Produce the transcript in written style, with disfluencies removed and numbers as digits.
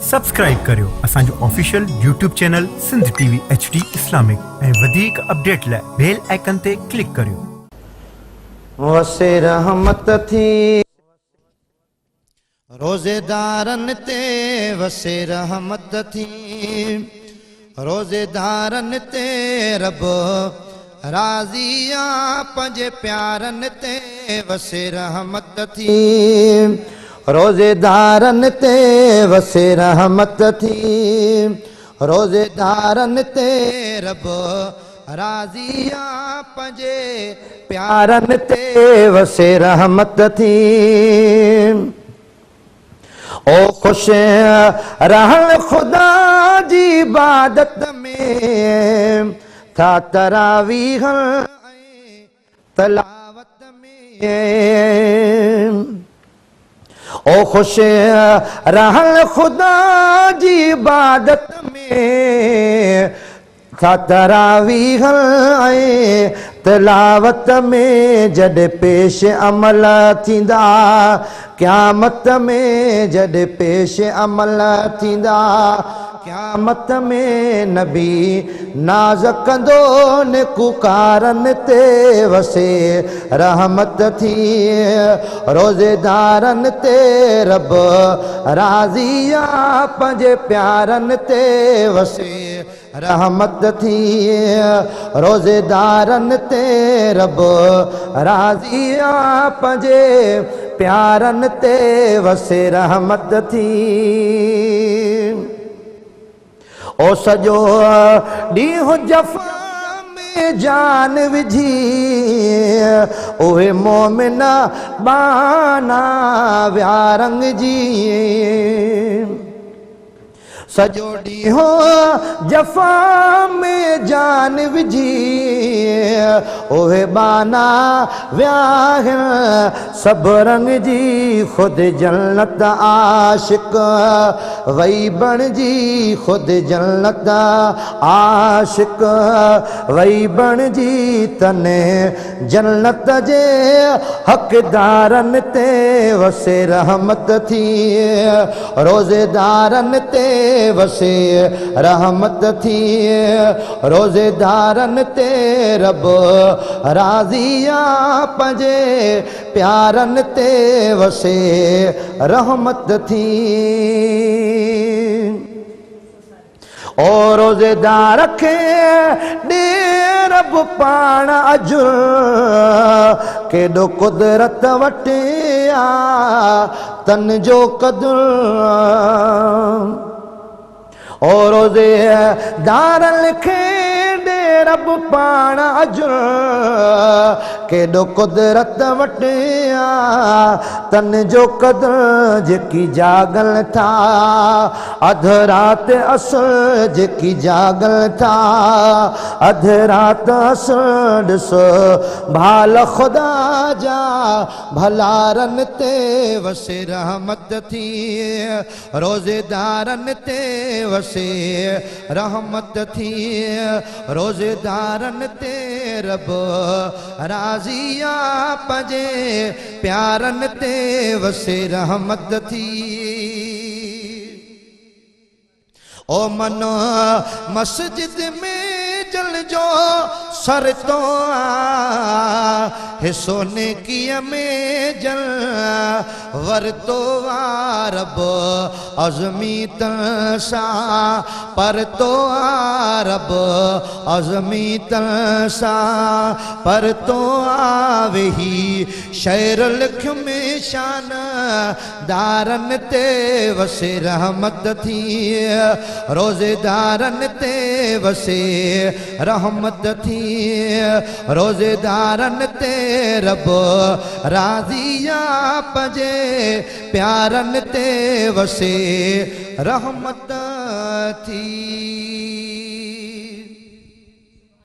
Subscribe करियो असांजो official YouTube channel Sindh TV HD Islamic ऐं वधीक अपडेट लाइ बेल आइकन ते क्लिक करियो। वसे रहमत थी रोज़ेदारन ते, वसे रहमत थी रोज़ेदारन ते, रब राज़िया पंजे प्यारन ते, वसे रहमत थी रोज़ेदारन ते, वसे रहमत थी रोज़ेदारन ते, रब राज़िया पंजे प्यारन ते, वसे रहमत थी। ओ खुश रहल खुदा जी इबादत में, था तरावीह तलावत में। ओ खुश रहल खुदा जी इबादत में, था तरावीह तलावत में। जड पेश अमल थींदा क़यामत में, जड पेश अमल थींदा क़यामत में। नबी नाज़ कंदो नेकुकारन ते, वसे रहमत थी रोज़ेदारन ते, रब राज़िया पंजे प्यारन ते, वसे रहमत थी रोज़ेदारन ते, रब राज़िया पंजे प्यारन ते, वसे रहमत थी। ओ सजो ॾींहुं जफ़ा में जान विझी, ओहे मोमिन बाना विया रंग जी। सजो ॾींहुं जफ़ा में जान विझी, ओहे बाना विया सब रंग जी। खुद जन्नत आशिक वही बणजी, खुद जन्नत आशिक वही बणजी। तने जन्नत जे हक़दारन ते, वसे रहमत थी रोज़ेदारन ते, वसे रहमत थी रोज़ेदारन ते, रब राज़िया पंजे प्यारन ते, वसे रहमत थी। ओ रोज़ेदार खे ॾे रब पाण अजुर, केॾो कुदरत वटि आ तन जो कदुर। ओ रोज़ेदार खे ॾे रब पाण अजुर, केॾो कुदरत वटि आ तन जो कदुर। जेकी जागल था अध रात असुर, जेकी जागल था अध रात असुर। ॾिसो भाल खुदा जा भलारन ते, वसे रहमत थी रोज़ेदारन ते, वसे रहमत थी रोज़ेदारन ते, रब राज़िया पंजे प्यारन ते, वसे रहमत थी। ओ मनो मस्जिद में जल जो सर तो हिस्सो नेकीअ में जल वर तो रब अज़मी तसा पर तो रब अज़मी तसा पर तो वेही शहर लिख में शान दारन ते, वसे रहमत थी रोज़ेदारन ते, वसे रहमत थी रोज़ेदारन ते, रब राज़िया पंजे प्यारन ते, वसे रहमत थी।